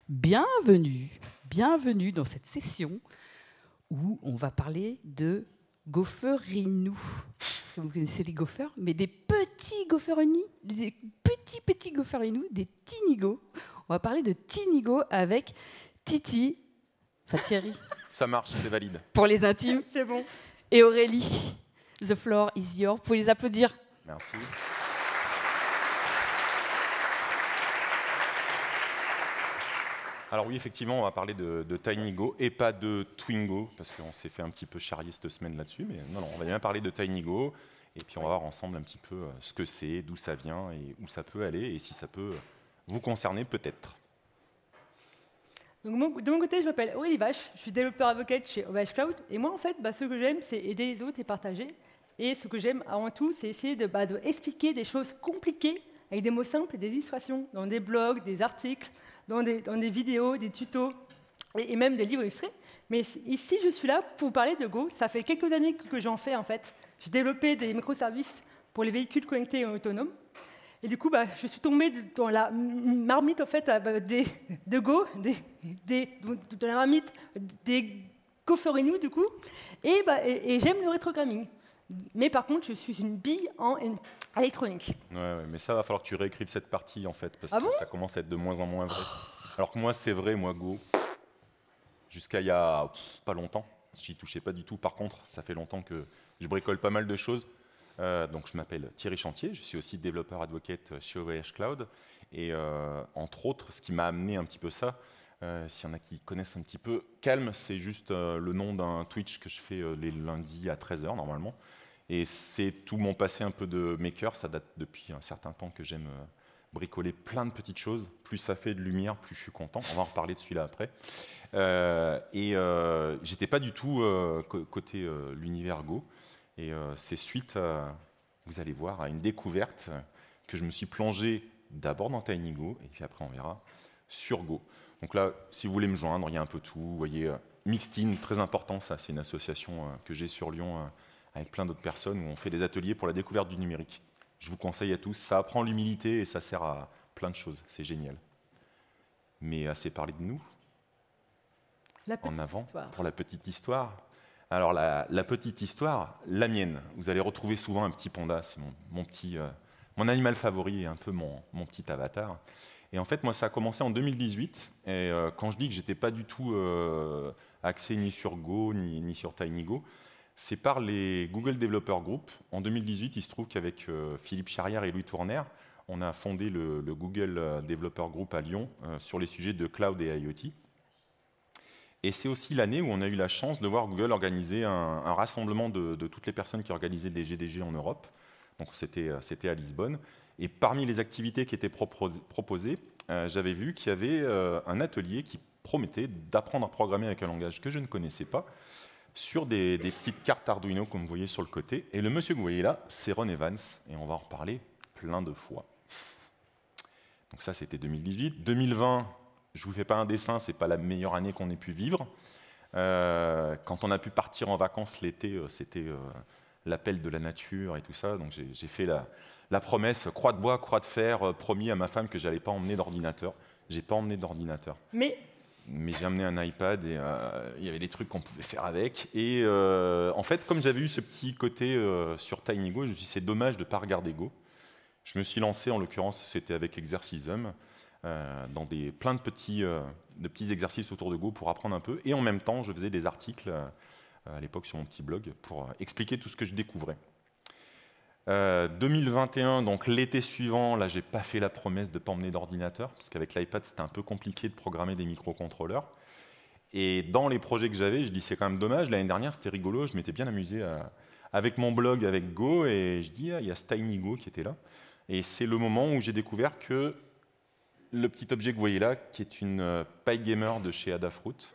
Bienvenue dans cette session où on va parler de gopherinou. Vous connaissez les gophers, mais des petits gopherinou, des petits gopherinou, des tinigo. On va parler de tinigo avec Titi, enfin Thierry. Ça marche, c'est valide. Pour les intimes, C'est bon. et Aurélie. The floor is yours. Vous pouvez les applaudir. Merci. Alors oui, effectivement, on va parler de TinyGo et pas de Twingo, parce qu'on s'est fait un petit peu charrier cette semaine là-dessus, mais non, on va bien parler de TinyGo, et puis on va voir ensemble un petit peu ce que c'est, d'où ça vient, et où ça peut aller, et si ça peut vous concerner peut-être. Donc, de mon côté, je m'appelle Aurélie Vache, je suis développeur advocate chez OVH Cloud, et moi, en fait, ce que j'aime, c'est aider les autres et partager. Et ce que j'aime avant tout, c'est essayer de expliquer des choses compliquées avec des mots simples et des illustrations, dans des blogs, des articles, dans des vidéos, des tutos, et même des livres illustrés. Mais ici, je suis là pour vous parler de Go. Ça fait quelques années que j'en fais, en fait. J'ai développé des microservices pour les véhicules connectés et autonomes. Et du coup, je suis tombée dans la marmite, en fait, de Go, de la marmite des gopherinou, du coup. Et j'aime le rétrogramming. Mais par contre, je suis une bille en électronique. Ouais, mais ça va falloir que tu réécrives cette partie, en fait, parce Ah que bon ça commence à être de moins en moins vrai. Alors que moi, c'est vrai, moi, Go, jusqu'à il y a pas longtemps, j'y touchais pas du tout. Par contre, ça fait longtemps que je bricole pas mal de choses. Donc, je m'appelle Thierry Chantier, je suis aussi développeur advocate chez OVH Cloud. Et entre autres, ce qui m'a amené un petit peu ça, s'il y en a qui connaissent un petit peu, Calm, c'est juste le nom d'un Twitch que je fais les lundis à 13h normalement. Et c'est tout mon passé un peu de maker, ça date depuis un certain temps que j'aime bricoler plein de petites choses. Plus ça fait de lumière, plus je suis content. On va en reparler de celui-là après. J'étais pas du tout côté l'univers Go. Et c'est suite, vous allez voir, à une découverte que je me suis plongé d'abord dans TinyGo, et puis après on verra, sur Go. Donc là, si vous voulez me joindre, il y a un peu tout. Vous voyez, Mixtin, très important, ça, c'est une association que j'ai sur Lyon avec plein d'autres personnes où on fait des ateliers pour la découverte du numérique. Je vous conseille à tous, ça apprend l'humilité et ça sert à plein de choses, c'est génial. Mais assez parlé de nous, en avant, histoire. pour la petite histoire. Alors la petite histoire, la mienne, vous allez retrouver souvent un petit panda, c'est mon animal favori et un peu mon petit avatar. Et en fait, moi, ça a commencé en 2018. Et quand je dis que j'étais pas du tout axé ni sur Go, ni sur TinyGo, c'est par les Google Developer Group. En 2018, il se trouve qu'avec Philippe Charrière et Louis Tourner, on a fondé le Google Developer Group à Lyon sur les sujets de cloud et IoT. Et c'est aussi l'année où on a eu la chance de voir Google organiser un rassemblement de toutes les personnes qui organisaient des GDG en Europe. Donc c'était à Lisbonne. Et parmi les activités qui étaient proposées, j'avais vu qu'il y avait un atelier qui promettait d'apprendre à programmer avec un langage que je ne connaissais pas sur des petites cartes Arduino, comme vous voyez sur le côté. Et le monsieur que vous voyez là, c'est Ron Evans, et on va en reparler plein de fois. Donc ça, c'était 2018. 2020, je ne vous fais pas un dessin, ce n'est pas la meilleure année qu'on ait pu vivre. Quand on a pu partir en vacances l'été, c'était l'appel de la nature et tout ça. Donc j'ai fait la promesse, croix de bois, croix de fer, promis à ma femme que je n'allais pas emmener d'ordinateur. Je n'ai pas emmené d'ordinateur. Mais j'ai amené un iPad et il y avait des trucs qu'on pouvait faire avec. Et en fait, comme j'avais eu ce petit côté sur TinyGo, je me suis dit c'est dommage de ne pas regarder Go. Je me suis lancé, en l'occurrence, c'était avec Exercism, dans plein de petits exercices autour de Go pour apprendre un peu. Et en même temps, je faisais des articles à l'époque sur mon petit blog pour expliquer tout ce que je découvrais. 2021, donc l'été suivant, là j'ai pas fait la promesse de ne pas emmener d'ordinateur, parce qu'avec l'iPad c'était un peu compliqué de programmer des microcontrôleurs. Et dans les projets que j'avais, je dis c'est quand même dommage, l'année dernière c'était rigolo, je m'étais bien amusé avec mon blog, avec Go, et je dis il y a TinyGo qui était là. Et c'est le moment où j'ai découvert que le petit objet que vous voyez là, qui est une PyGamer de chez Adafruit.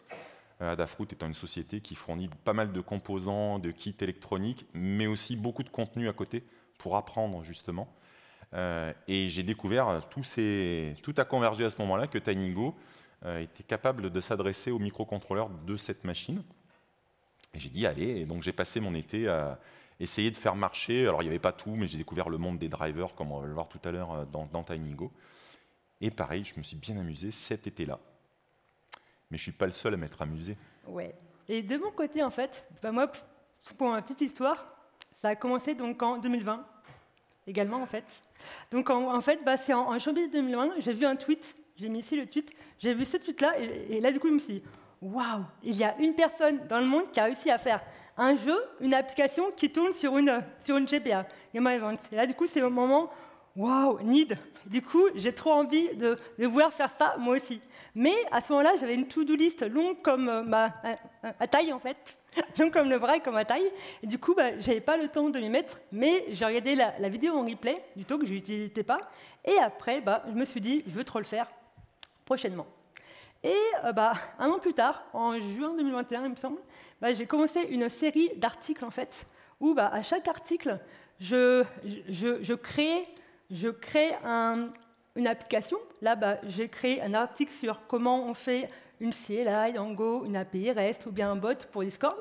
Adafruit étant une société qui fournit pas mal de composants, de kits électroniques, mais aussi beaucoup de contenu à côté pour apprendre justement. Et j'ai découvert, tout a convergé à ce moment-là, que TinyGo était capable de s'adresser aux microcontrôleurs de cette machine. Et j'ai dit allez, et donc j'ai passé mon été à essayer de faire marcher, alors il n'y avait pas tout, mais j'ai découvert le monde des drivers, comme on va le voir tout à l'heure dans TinyGo. Et pareil, je me suis bien amusé cet été-là mais je ne suis pas le seul à m'être amusé. Ouais. Et de mon côté, en fait, moi, pour ma petite histoire, ça a commencé donc en 2020, également, en fait. Donc, en fait, c'est en janvier 2020, j'ai vu un tweet, j'ai mis ici le tweet, j'ai vu ce tweet-là, et là, du coup, je me suis dit, waouh, il y a une personne dans le monde qui a réussi à faire un jeu, une application qui tourne sur une GBA, Game Boy Advance. Et là, du coup, c'est le moment, waouh, need. Du coup, j'ai trop envie de vouloir faire ça, moi aussi. Mais à ce moment-là, j'avais une to-do list longue comme ma taille, en fait. Longue comme le bras et comme ma taille. Et du coup, je n'avais pas le temps de m'y mettre, mais j'ai regardé la vidéo en replay du talk, je n'utilisais pas. Et après, je me suis dit, je veux trop le faire prochainement. Et un an plus tard, en juin 2021, il me semble, j'ai commencé une série d'articles, en fait, où à chaque article, je crée une application. Là, j'ai créé un article sur comment on fait une CLI en Go, une API REST ou bien un bot pour Discord.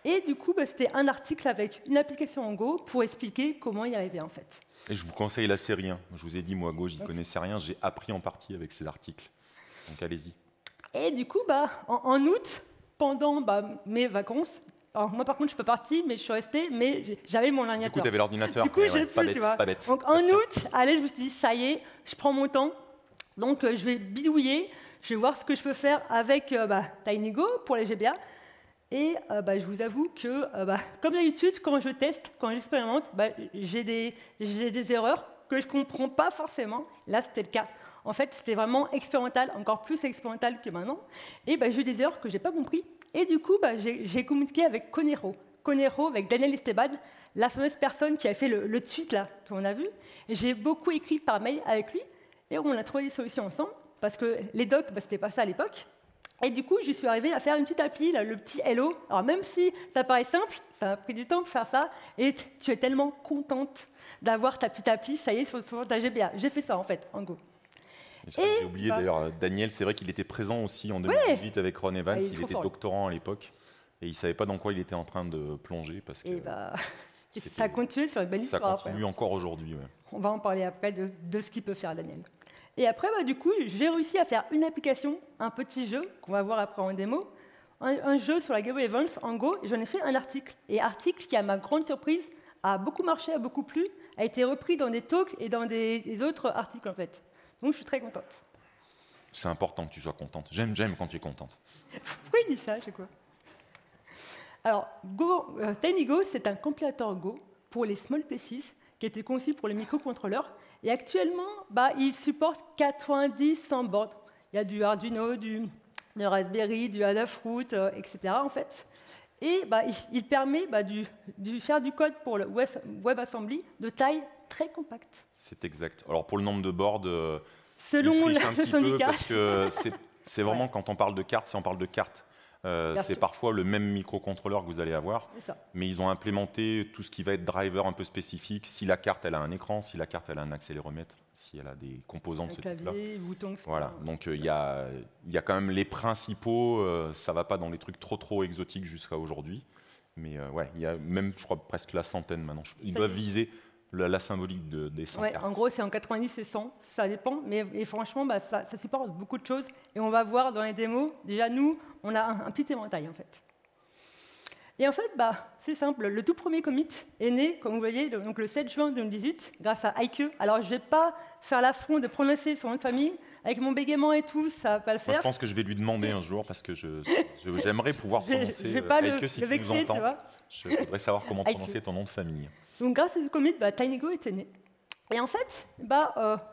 Et du coup, c'était un article avec une application en Go pour expliquer comment y arriver, en fait. Et je vous conseille la série. Je vous ai dit, moi, Go, j'y connaissais rien. J'ai appris en partie avec ces articles. Donc, allez-y. Et du coup, en août, pendant mes vacances, alors moi par contre je peux partir, mais je suis restée, mais j'avais mon ordinateur. Du coup, tu avais l'ordinateur. Du coup, j'ai pu, tu vois. Pas bête. Donc en août, allez, je me suis dit, ça y est, je prends mon temps. Donc je vais bidouiller, je vais voir ce que je peux faire avec TinyGo pour les GBA. Et je vous avoue que, comme d'habitude, quand je teste, quand j'expérimente, j'ai des erreurs que je ne comprends pas forcément. Là, c'était le cas. En fait, c'était vraiment expérimental, encore plus expérimental que maintenant. Et j'ai eu des erreurs que je n'ai pas compris. Et du coup, j'ai communiqué avec Conero. Conero, avec Daniel Esteban, la fameuse personne qui a fait le tweet là qu'on a vu. Et j'ai beaucoup écrit par mail avec lui. Et on a trouvé des solutions ensemble. Parce que les docs, c'était pas ça à l'époque. Et du coup, je suis arrivée à faire une petite appli, là, le petit Hello. Alors même si ça paraît simple, ça m'a pris du temps pour faire ça. Et tu es tellement contente d'avoir ta petite appli, ça y est, sur ta GBA. J'ai fait ça, en fait, en Go. J'ai oublié d'ailleurs, Daniel, c'est vrai qu'il était présent aussi en 2018 avec Ron Evans. Il était doctorant à l'époque et il ne savait pas dans quoi il était en train de plonger. Parce que ça a continué sur une belle histoire. Ça continue encore aujourd'hui. Ouais. On va en parler après de ce qu'il peut faire, Daniel. Et après, du coup, j'ai réussi à faire une application, un petit jeu qu'on va voir après en démo, un jeu sur la Game Boy Advance en Go. J'en ai fait un article. Et article qui, à ma grande surprise, a beaucoup marché, a beaucoup plu, a été repris dans des talks et dans des autres articles, en fait. Donc, je suis très contente. C'est important que tu sois contente. J'aime quand tu es contente. Pourquoi il dit ça, je sais quoi. Alors, TinyGo, c'est un compilateur Go pour les small places qui a été conçu pour les microcontrôleurs. Et actuellement, il supporte 90-100 boards. Il y a du Arduino, du Raspberry, du Adafruit, etc. en fait. Et il permet de faire du code pour le WebAssembly de taille très compacte. C'est exact. Alors pour le nombre de boards, selon il triche un petit peu syndicat. parce que c'est vraiment quand on parle de cartes, si on parle de cartes, c'est parfois le même microcontrôleur que vous allez avoir, mais ils ont implémenté tout ce qui va être driver un peu spécifique. Si la carte elle a un écran, si la carte elle a un accéléromètre, si elle a des composants de ce type-là. Voilà. Donc il y a quand même les principaux. Ça va pas dans les trucs trop exotiques jusqu'à aujourd'hui, mais il y a même, je crois, presque la centaine maintenant. Ils doivent viser la symbolique des 100 cartes. En gros, c'est en 90 et 100, ça dépend, mais franchement, ça supporte beaucoup de choses. Et on va voir dans les démos, déjà nous, on a un petit éventail en fait. Et en fait, c'est simple, le tout premier commit est né, comme vous voyez, donc le 7 juin 2018, grâce à IQ. Alors je ne vais pas faire l'affront de prononcer son nom de famille, avec mon bégaiement et tout, ça ne va pas le faire. Moi, je pense que je vais lui demander un jour, parce que j'aimerais pouvoir prononcer IQ si tu nous entends. Je voudrais savoir comment prononcer ton nom de famille. Donc grâce à ce commit, TinyGo était né. Et en fait,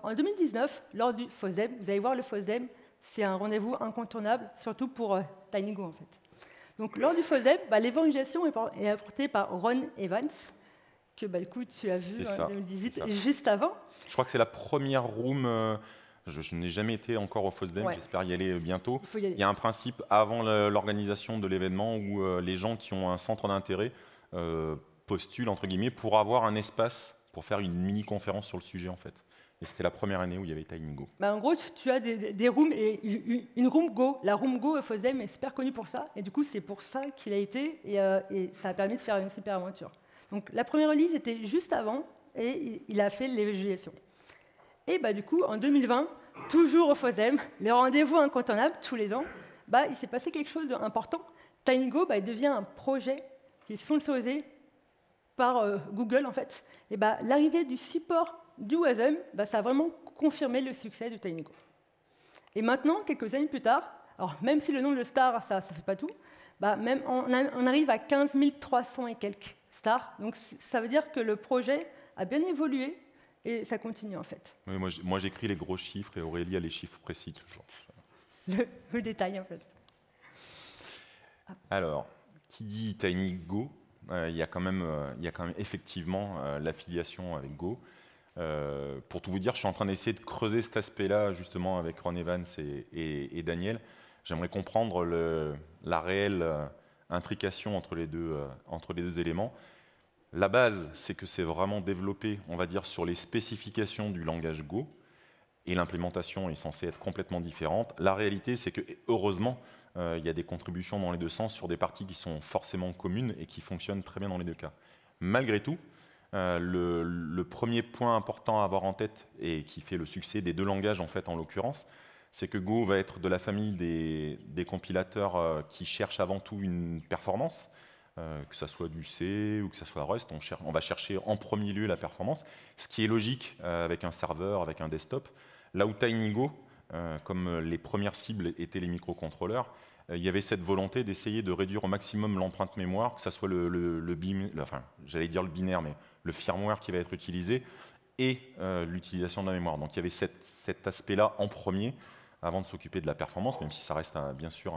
en 2019, lors du FOSDEM, vous allez voir le FOSDEM, c'est un rendez-vous incontournable, surtout pour TinyGo en fait. Donc lors du FOSDEM, l'évangélisation est apportée par Ron Evans, que écoute, tu as vu en 2018, juste avant. Je crois que c'est la première room. Je n'ai jamais été encore au FOSDEM, j'espère y aller bientôt. Il y a un principe avant l'organisation de l'événement où les gens qui ont un centre d'intérêt postulent, entre guillemets, pour avoir un espace pour faire une mini-conférence sur le sujet, en fait. Et c'était la première année où il y avait TinyGo. En gros, tu as des rooms, et une room Go. La room Go au FOSDEM est super connue pour ça, et du coup, c'est pour ça qu'il a été, et ça a permis de faire une super aventure. Donc, la première release était juste avant, et il a fait l'évaluation. Et du coup, en 2020, toujours au FOSDEM, les rendez-vous incontournables, tous les ans, il s'est passé quelque chose d'important. TinyGo, il devient un projet qui est sponsorisé par Google, en fait. Et l'arrivée du support du WASM, ça a vraiment confirmé le succès de TinyGo. Et maintenant, quelques années plus tard, alors même si le nombre de stars, ça ne fait pas tout, même on arrive à 15 300 et quelques stars. Donc ça veut dire que le projet a bien évolué et ça continue en fait. Oui, moi j'écris les gros chiffres et Aurélie a les chiffres précis toujours. Le détail en fait. Alors, qui dit TinyGo, il y a quand même effectivement l'affiliation avec Go. Pour tout vous dire, je suis en train d'essayer de creuser cet aspect-là justement avec Ron Evans et Daniel. J'aimerais comprendre la réelle intrication entre les deux éléments. La base, c'est que c'est vraiment développé, on va dire, sur les spécifications du langage Go, et l'implémentation est censée être complètement différente. La réalité, c'est que, heureusement, il y a des contributions dans les deux sens sur des parties qui sont forcément communes et qui fonctionnent très bien dans les deux cas. Malgré tout, le premier point important à avoir en tête et qui fait le succès des deux langages, en fait, en l'occurrence, c'est que Go va être de la famille des compilateurs qui cherchent avant tout une performance, que ce soit du C ou que ce soit Rust. On va chercher en premier lieu la performance, ce qui est logique avec un serveur, avec un desktop. Là où TinyGo, comme les premières cibles étaient les microcontrôleurs, il y avait cette volonté d'essayer de réduire au maximum l'empreinte mémoire, que ce soit j'allais dire le binaire, mais le firmware qui va être utilisé et l'utilisation de la mémoire. Donc il y avait cet aspect-là en premier, avant de s'occuper de la performance, même si ça reste bien sûr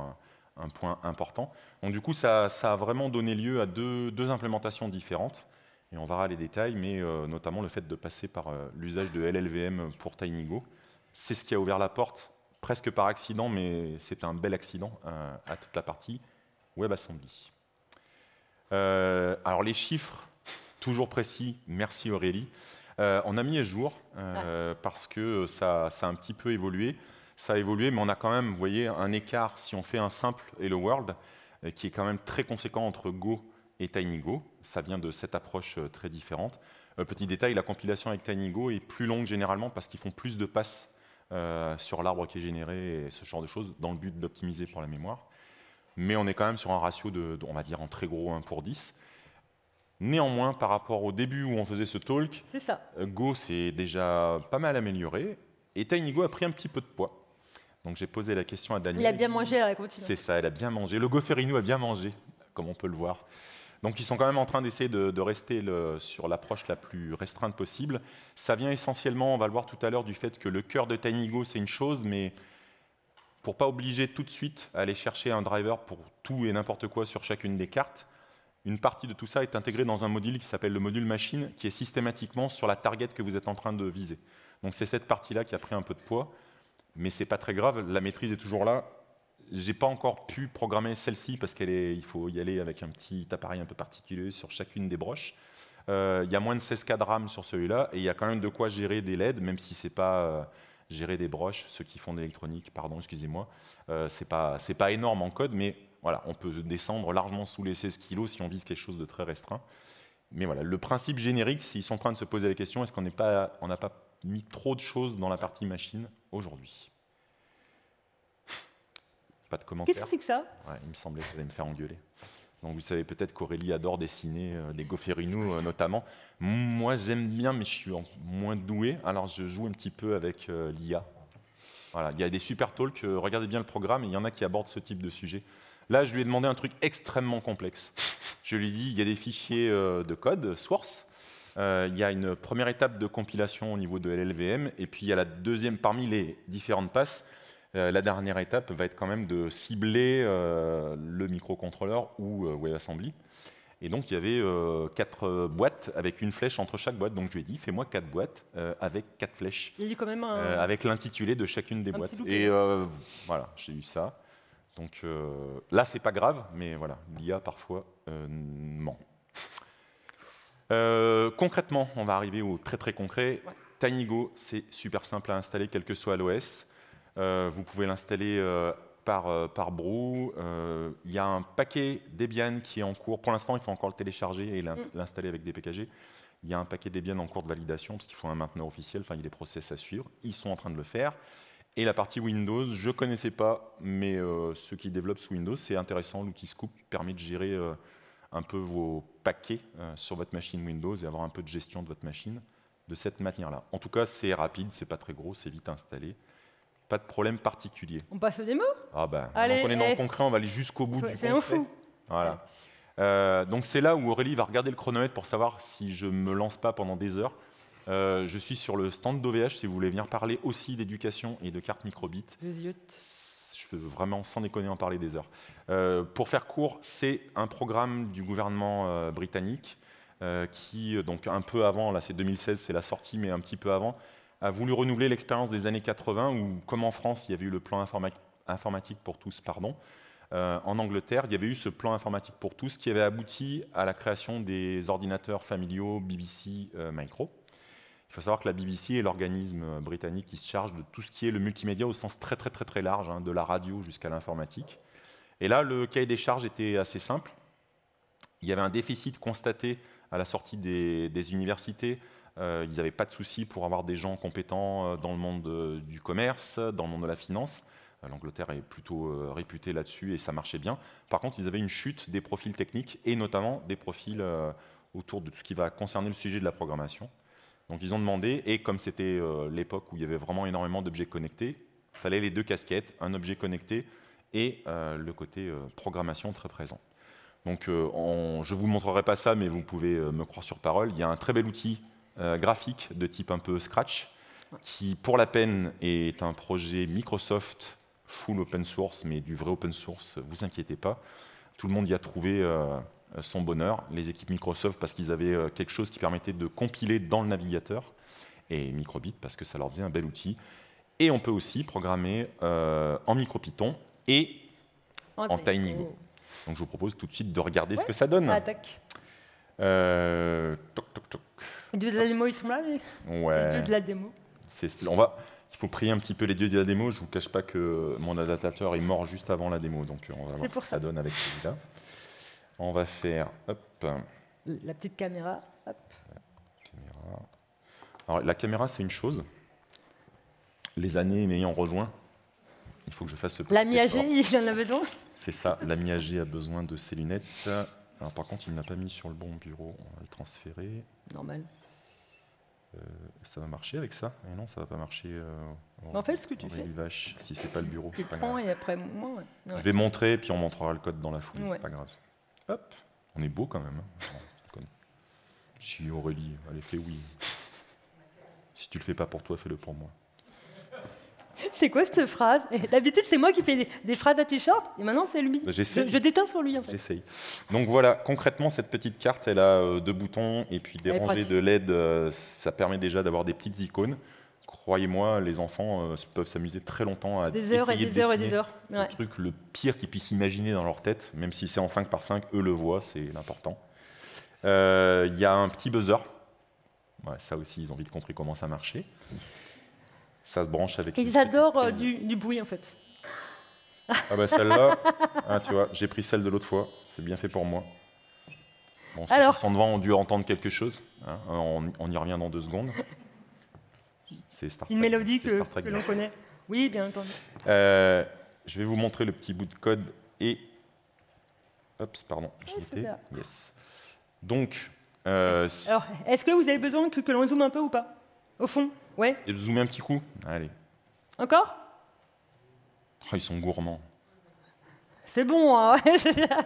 un point important. Donc du coup, ça a vraiment donné lieu à deux implémentations différentes, et on verra les détails, mais notamment le fait de passer par l'usage de LLVM pour TinyGo. C'est ce qui a ouvert la porte, presque par accident, mais c'est un bel accident, à toute la partie WebAssembly. Alors les chiffres, toujours précis, merci Aurélie. On a mis à jour parce que ça a un petit peu évolué. Ça a évolué, mais on a quand même, vous voyez, un écart, si on fait un simple Hello World, qui est quand même très conséquent entre Go et TinyGo. Ça vient de cette approche très différente. Petit détail, la compilation avec TinyGo est plus longue généralement parce qu'ils font plus de passes sur l'arbre qui est généré et ce genre de choses, dans le but d'optimiser pour la mémoire. Mais on est quand même sur un ratio on va dire en très gros 1:10. Néanmoins, par rapport au début où on faisait ce talk, Go s'est déjà pas mal amélioré et TinyGo a pris un petit peu de poids. Donc j'ai posé la question à Daniel. Il a bien mangé à la cantine. C'est ça, elle a bien mangé. Le Goferinou a bien mangé, comme on peut le voir. Donc ils sont quand même en train d'essayer de rester sur l'approche la plus restreinte possible. Ça vient essentiellement, on va le voir tout à l'heure, du fait que le cœur de TinyGo, c'est une chose, mais pour ne pas obliger tout de suite à aller chercher un driver pour tout et n'importe quoi sur chacune des cartes, une partie de tout ça est intégrée dans un module qui s'appelle le module machine, qui est systématiquement sur la target que vous êtes en train de viser. Donc c'est cette partie-là qui a pris un peu de poids, mais ce n'est pas très grave, la maîtrise est toujours là. Je n'ai pas encore pu programmer celle-ci parce qu'il faut y aller avec un petit appareil un peu particulier sur chacune des broches. Il y a moins de 16K de RAM sur celui-là et il y a quand même de quoi gérer des LED, même si ce n'est pas gérer des broches, ceux qui font de l'électronique, pardon, excusez-moi. Ce n'est pas énorme en code, mais voilà, on peut descendre largement sous les 16 kg si on vise quelque chose de très restreint. Mais voilà, le principe générique, s'ils sont en train de se poser la question, est-ce qu'on n'a pas mis trop de choses dans la partie machine aujourd'hui? Pas de commentaires. Qu'est-ce que c'est que ça? Ouais, il me semblait que ça allait me faire engueuler. Donc vous savez peut-être qu'Aurélie adore dessiner des Goferinou notamment. Moi j'aime bien, mais je suis moins doué. Alors je joue un petit peu avec l'IA. Voilà, il y a des super talks, regardez bien le programme, et il y en a qui abordent ce type de sujet. Là, je lui ai demandé un truc extrêmement complexe. Je lui ai dit, il y a des fichiers de code, source, il y a une première étape de compilation au niveau de LLVM, et puis il y a la deuxième, parmi les différentes passes, la dernière étape va être quand même de cibler le microcontrôleur ou WebAssembly. Et donc, il y avait 4 boîtes avec une flèche entre chaque boîte. Donc, je lui ai dit, fais-moi 4 boîtes avec 4 flèches. Il y a eu quand même avec l'intitulé de chacune des boîtes. Et voilà, j'ai eu ça. Donc là, c'est pas grave, mais voilà, l'IA parfois ment. Concrètement, on va arriver au très très concret. Ouais. TinyGo, c'est super simple à installer, quel que soit l'OS. Vous pouvez l'installer par Brew. Il y a un paquet Debian qui est en cours. Pour l'instant, il faut encore le télécharger et l'installer avec des PKG. Il y a un paquet Debian en cours de validation parce qu'il faut un mainteneur officiel. Enfin, il y a des process à suivre. Ils sont en train de le faire. Et la partie Windows, je ne connaissais pas, mais ceux qui développent sous Windows, c'est intéressant. L'outil Scoop permet de gérer un peu vos paquets sur votre machine Windows et avoir un peu de gestion de votre machine de cette manière-là. En tout cas, c'est rapide, c'est pas très gros, c'est vite installé. Pas de problème particulier. On passe aux démos? Ah ben, Allez, donc on est dans le concret, on va aller jusqu'au bout du c'est concret. un fou. Voilà. Donc c'est là où Aurélie va regarder le chronomètre pour savoir si je ne me lance pas pendant des heures. Je suis sur le stand d'OVH si vous voulez venir parler aussi d'éducation et de cartes microbit. Je peux vraiment sans déconner en parler des heures. Pour faire court, c'est un programme du gouvernement britannique qui, donc un peu avant, là c'est 2016, c'est la sortie, mais un petit peu avant, a voulu renouveler l'expérience des années 80 où, comme en France, il y avait eu le plan informatique pour tous, en Angleterre, il y avait eu ce plan informatique pour tous qui avait abouti à la création des ordinateurs familiaux BBC Micro. Il faut savoir que la BBC est l'organisme britannique qui se charge de tout ce qui est le multimédia au sens très très très très large, de la radio jusqu'à l'informatique. Et là, le cahier des charges était assez simple. Il y avait un déficit constaté à la sortie des universités. Ils n'avaient pas de soucis pour avoir des gens compétents dans le monde du commerce, dans le monde de la finance. L'Angleterre est plutôt réputée là-dessus et ça marchait bien. Par contre, ils avaient une chute des profils techniques et notamment des profils autour de tout ce qui va concerner le sujet de la programmation. Donc ils ont demandé, et comme c'était l'époque où il y avait vraiment énormément d'objets connectés, il fallait les deux casquettes, un objet connecté et le côté programmation très présent. Donc je ne vous montrerai pas ça, mais vous pouvez me croire sur parole. Il y a un très bel outil graphique de type un peu Scratch, qui pour la peine est un projet Microsoft full open source, mais du vrai open source, vous inquiétez pas. Tout le monde y a trouvé son bonheur. Les équipes Microsoft, parce qu'ils avaient quelque chose qui permettait de compiler dans le navigateur, et Microbit, parce que ça leur faisait un bel outil. Et on peut aussi programmer en MicroPython et en TinyGo. Donc je vous propose tout de suite de regarder ce que ça donne. Attaque. Toc, toc, toc. Les dieux de la démo, ils sont là, les dieux de la démo. Il faut prier un petit peu les dieux de la démo. Je ne vous cache pas que mon adaptateur est mort juste avant la démo, donc on va voir ce que ça donne avec celui-là. On va faire, hop. La petite caméra, hop. Alors, la caméra, c'est une chose. Les années m'ayant rejoint, il faut que je fasse ce petit L'ami effort. âgé, il en a besoin. C'est ça, l'ami âgé a besoin de ses lunettes. Alors, par contre, il ne l'a pas mis sur le bon bureau. On va le transférer. Normal. Ça va marcher avec ça? Et non, ça va pas marcher. En fait, ce que tu fais. Vache, si c'est pas le bureau. Tu prends et après moi. Ouais. Je vais montrer, puis on montrera le code dans la foulée. Ouais. C'est pas grave. Hop, on est beau quand même. Si Aurélie, elle fait oui. Si tu le fais pas pour toi, fais-le pour moi. C'est quoi cette phrase? D'habitude, c'est moi qui fais des phrases à t-shirt, et maintenant, c'est lui. J'essaie. Je déteins sur lui, en fait. J'essaye. Donc voilà, concrètement, cette petite carte, elle a 2 boutons et puis des rangées de LED. Ça permet déjà d'avoir des petites icônes. Croyez-moi, les enfants peuvent s'amuser très longtemps à des heures essayer et de des heures et dessiner des heures. Ouais. le truc le pire qu'ils puissent imaginer dans leur tête, même si c'est en 5x5, eux le voient, c'est l'important. Il y a un petit buzzer. Ouais, ça aussi, ils ont vite compris comment ça marchait. Ça se branche avec... Ils adorent du bruit, en fait. Ah bah celle-là, tu vois, j'ai pris celle de l'autre fois. C'est bien fait pour moi. Bon, ceux qui sont devant ont dû entendre quelque chose. On y revient dans 2 secondes. C'est Star Trek. Une mélodie que l'on connaît. Oui, bien entendu. Je vais vous montrer le petit bout de code et... Oups, pardon, j'y étais. Yes. Donc... Alors, est-ce que vous avez besoin que l'on zoome un peu ou pas? Au fond? Ouais. Et zoomer un petit coup? Allez. Encore? Oh, ils sont gourmands. C'est bon, hein.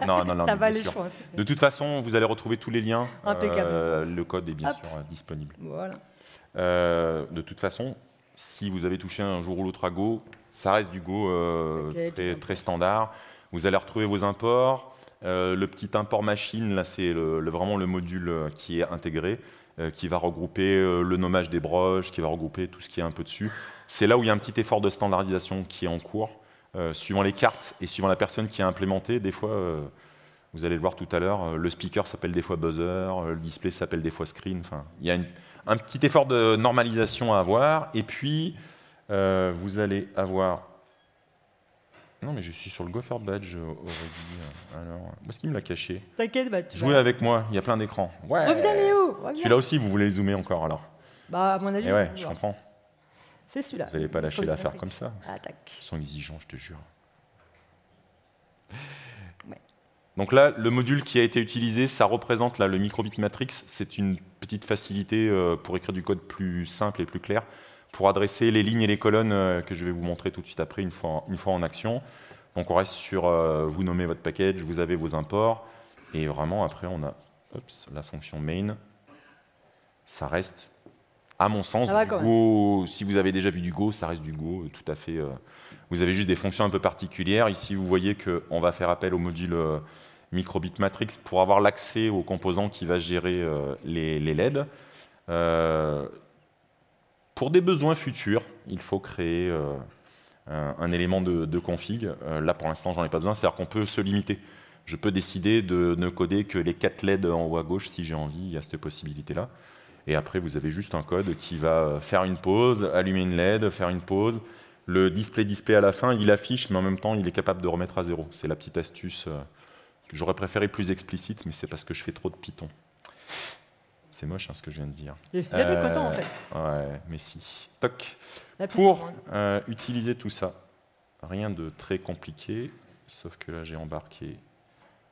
Non, ça va aller, je pense. De toute façon, vous allez retrouver tous les liens. Impeccable. Le code est bien sûr disponible. Voilà. De toute façon, si vous avez touché un jour ou l'autre à Go, ça reste du Go très standard. Vous allez retrouver vos imports. Le petit import machine, là, c'est vraiment le module qui est intégré, qui va regrouper le nommage des broches, qui va regrouper tout ce qui est un peu dessus. C'est là où il y a un petit effort de standardisation qui est en cours. Suivant les cartes et suivant la personne qui a implémenté, des fois, vous allez le voir tout à l'heure, le speaker s'appelle des fois buzzer, le display s'appelle des fois screen. Enfin, il y a un petit effort de normalisation à avoir. Et puis, vous allez avoir... Non, mais je suis sur le Gopher Badge, Aurélie. Alors, où est-ce qu'il me l'a caché? T'inquiète, jouez avec moi, il y a plein d'écrans. Ouais. Reviens, Léo. Celui-là aussi, vous voulez zoomer encore alors? Bah, à mon avis. Et ouais, je comprends. C'est celui-là. Vous n'allez pas lâcher l'affaire comme ça. Attaque. Ils sont exigeants, je te jure. Ouais. Donc là, le module qui a été utilisé, ça représente là, le microbit matrix. C'est une petite facilité pour écrire du code plus simple et plus clair, pour adresser les lignes et les colonnes que je vais vous montrer tout de suite après, une fois en action. Donc on reste sur vous nommez votre package, vous avez vos imports, et vraiment après on a la fonction main. Ça reste, à mon sens, du Go. Si vous avez déjà vu du Go, ça reste du Go, tout à fait. Vous avez juste des fonctions un peu particulières. Ici, vous voyez qu'on va faire appel au module microbit matrix pour avoir l'accès aux composants qui va gérer les LED. Pour des besoins futurs, il faut créer un élément de config. Là, pour l'instant, j'en ai pas besoin. C'est-à-dire qu'on peut se limiter. Je peux décider de ne coder que les 4 LED en haut à gauche si j'ai envie. Il y a cette possibilité-là. Et après, vous avez juste un code qui va faire une pause, allumer une LED, faire une pause. Le display à la fin, il affiche, mais en même temps, il est capable de remettre à zéro. C'est la petite astuce que j'aurais préféré plus explicite, mais c'est parce que je fais trop de Python. C'est moche ce que je viens de dire. Il y a des content en fait. Ouais, mais si. Toc. Pour utiliser tout ça, rien de très compliqué, sauf que là, j'ai embarqué.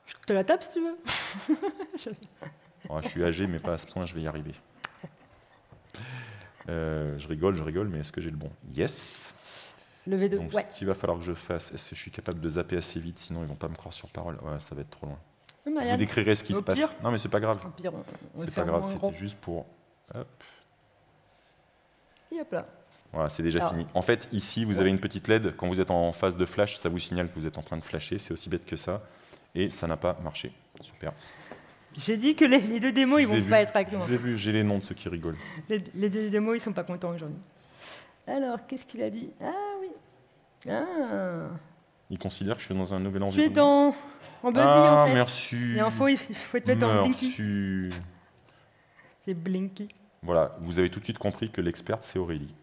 Je te la tape si tu veux. Je suis âgé, mais pas à ce point, je vais y arriver. Je rigole, mais est-ce que j'ai le bon? Yes. Le V2, donc, ce qu'il va falloir que je fasse, est-ce que je suis capable de zapper assez vite, sinon ils ne vont pas me croire sur parole? Ouais, ça va être trop loin. Vous décrirez ce qui se passe. Non, mais c'est pas grave. C'est pas grave, c'était juste pour... Hop. Et hop là. Voilà, c'est déjà fini. En fait, ici, vous avez une petite LED. Quand vous êtes en phase de flash, ça vous signale que vous êtes en train de flasher. C'est aussi bête que ça. Et ça n'a pas marché. Super. J'ai dit que les deux démos, ils vont pas être avec nous. J'ai vu, j'ai les noms de ceux qui rigolent. Les deux démos, ils sont pas contents aujourd'hui. Alors, qu'est-ce qu'il a dit? Ah oui. Ah. Il considère que je suis dans un nouvel environnement. Tu es en Buzzy, en fait. Merci. Et en faux, il faut te mettre en Blinky. Merci. C'est Blinky. Voilà, vous avez tout de suite compris que l'experte, c'est Aurélie.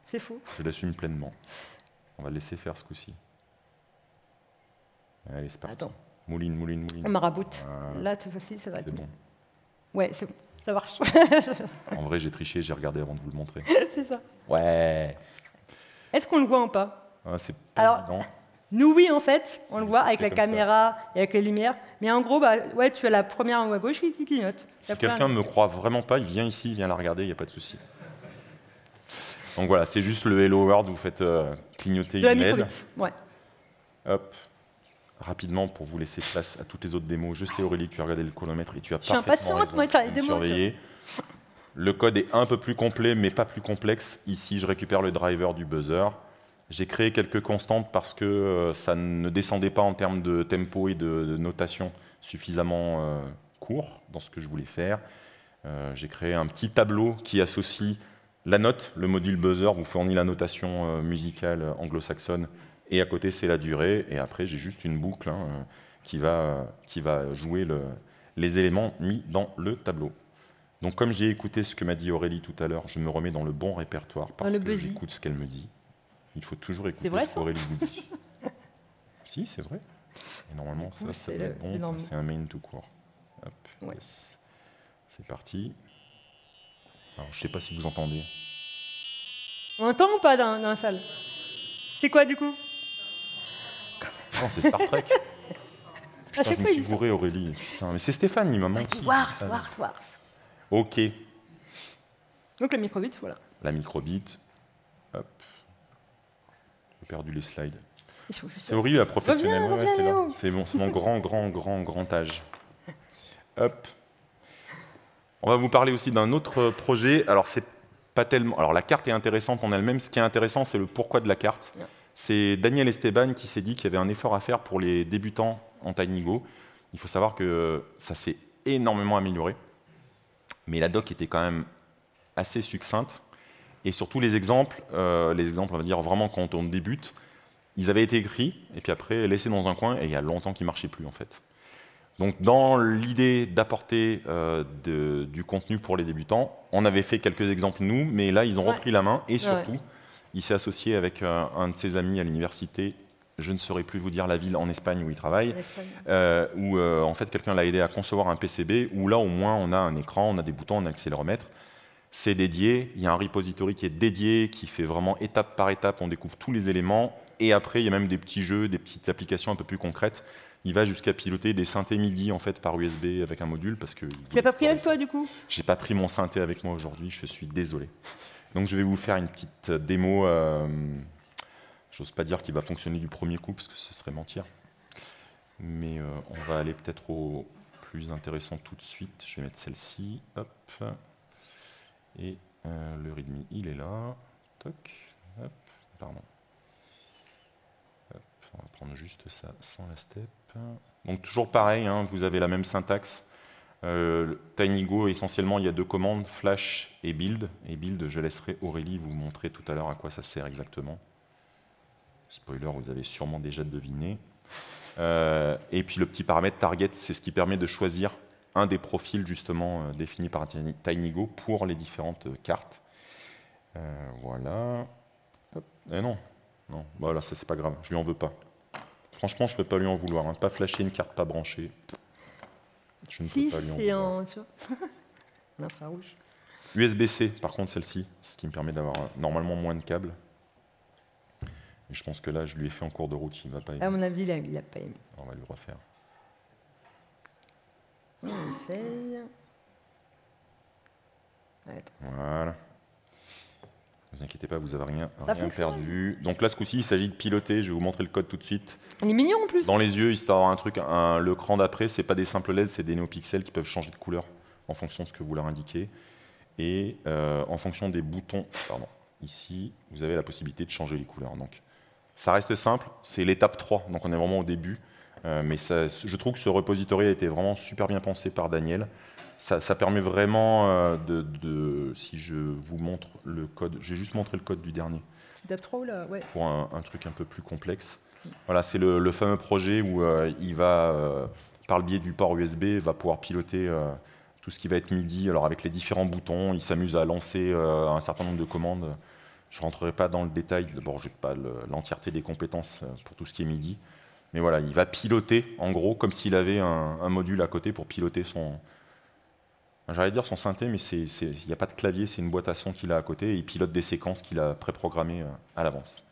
C'est faux. Je l'assume pleinement. On va le laisser faire ce coup-ci. Allez, c'est parti. Attends. Mouline. Maraboute. Là, cette fois-ci, ça va être bon. Ouais, c'est bon. Ça marche. En vrai, j'ai triché, j'ai regardé avant de vous le montrer. C'est ça. Ouais. Est-ce qu'on le voit ou pas? C'est pas évident. Nous, oui, en fait, on le voit avec la caméra et avec les lumières. Mais en gros, ouais, tu as la première en haut à gauche qui clignote. Si quelqu'un ne me croit vraiment pas, il vient ici, il vient la regarder, il n'y a pas de souci. Donc voilà, c'est juste le Hello World, vous faites clignoter une LED. Ouais. Hop. Rapidement, pour vous laisser place à toutes les autres démos. Je sais, Aurélie, tu as regardé le chronomètre et tu as parfaitement raison de surveiller. Le code est un peu plus complet, mais pas plus complexe. Ici, je récupère le driver du buzzer. J'ai créé quelques constantes parce que ça ne descendait pas en termes de tempo et de notation suffisamment court dans ce que je voulais faire. J'ai créé un petit tableau qui associe la note. Le module buzzer vous fournit la notation musicale anglo-saxonne. Et à côté, c'est la durée. Et après, j'ai juste une boucle qui va jouer les éléments mis dans le tableau. Donc, comme j'ai écouté ce que m'a dit Aurélie tout à l'heure, je me remets dans le bon répertoire parce que j'écoute ce qu'elle me dit. Il faut toujours écouter ce qu'Aurélie vous dit. Si, c'est vrai. Et normalement, ça doit être bon. C'est un main tout court. Hop, ouais. Yes. C'est parti. Alors, je ne sais pas si vous entendez. On entend ou pas dans la salle? C'est quoi, du coup? Non, c'est Star Trek. Putain, je me suis bourré, Aurélie. Putain, mais c'est Stéphane, il m'a menti. Wars. Ok. Donc la microbit, voilà. La microbit. Hop. J'ai perdu les slides. C'est horrible, la professionnelle. Reviens, c'est bon, c'est mon grand âge. Hop. On va vous parler aussi d'un autre projet. Alors, c'est pas tellement. Alors, la carte est intéressante en elle-même. Ce qui est intéressant, c'est le pourquoi de la carte. Yeah. C'est Daniel Esteban qui s'est dit qu'il y avait un effort à faire pour les débutants en TinyGo. Il faut savoir que ça s'est énormément amélioré. Mais la doc était quand même assez succincte. Et surtout, les exemples, on va dire vraiment quand on débute, ils avaient été écrits et puis après laissés dans un coin et il y a longtemps qu'ils ne marchaient plus en fait. Donc dans l'idée d'apporter du contenu pour les débutants, on avait fait quelques exemples nous, mais là ils ont repris la main et surtout, il s'est associé avec un de ses amis à l'université, je ne saurais plus vous dire la ville en Espagne où il travaille, où en fait quelqu'un l'a aidé à concevoir un PCB, où là au moins on a un écran, on a des boutons, on a un accéléromètre. c'est dédié. Il y a un repository qui est dédié, qui fait vraiment étape par étape, on découvre tous les éléments. Et après, il y a même des petits jeux, des petites applications un peu plus concrètes. Il va jusqu'à piloter des synthés MIDI en fait, par USB avec un module. Parce que Tu l'as pas pris avec toi, du coup? J'ai pas pris mon synthé avec moi aujourd'hui, je suis désolé. Donc je vais vous faire une petite démo. J'ose pas dire qu'il va fonctionner du premier coup, parce que ce serait mentir. Mais on va aller peut-être au plus intéressant tout de suite. Je vais mettre celle-ci. Hop. Et le readme, il est là. Toc. Hop. Pardon. Hop. On va prendre juste ça sans la step. Donc toujours pareil, hein, vous avez la même syntaxe. TinyGo, essentiellement, il y a deux commandes, flash et build. Et build, je laisserai Aurélie vous montrer tout à l'heure à quoi ça sert exactement. Spoiler, vous avez sûrement déjà deviné. Et puis le petit paramètre target, c'est ce qui permet de choisir un des profils justement définis par TinyGo pour les différentes cartes. Voilà. Hop. Et non, voilà, ça c'est pas grave, je lui en veux pas. Franchement, je ne peux pas lui en vouloir. Hein. Pas flasher une carte pas branchée. Je ne peux pas lui en vouloir. En infrarouge. USB-C, par contre, celle-ci, ce qui me permet d'avoir normalement moins de câbles. Et je pense que là, je lui ai fait en cours de route, il ne va pas aimer. À mon avis, il n'a pas aimé. On va lui refaire. On essaye. Voilà. Ne vous inquiétez pas, vous n'avez rien perdu. Donc là, ce coup-ci, il s'agit de piloter. Je vais vous montrer le code tout de suite. Il est mignon en plus. Dans les yeux, histoire d'avoir un truc, le cran d'après, ce n'est pas des simples LED, c'est des néopixels qui peuvent changer de couleur en fonction de ce que vous leur indiquez. Et en fonction des boutons, ici, vous avez la possibilité de changer les couleurs. Donc, ça reste simple, c'est l'étape 3, donc on est vraiment au début. Mais ça, je trouve que ce repository a été vraiment super bien pensé par Daniel. Ça permet vraiment si je vous montre le code, je vais juste montrer le code du dernier. L'étape 3 ou là, ouais. Pour un truc un peu plus complexe. Voilà, c'est le fameux projet où il va, par le biais du port USB, va pouvoir piloter tout ce qui va être MIDI. Alors avec les différents boutons, il s'amuse à lancer un certain nombre de commandes. Je ne rentrerai pas dans le détail, d'abord je n'ai pas l'entièreté des compétences pour tout ce qui est MIDI. Mais voilà, il va piloter, en gros, comme s'il avait un module à côté pour piloter son... J'allais dire son synthé, mais il n'y a pas de clavier, c'est une boîte à son qu'il a à côté, et il pilote des séquences qu'il a préprogrammées à l'avance.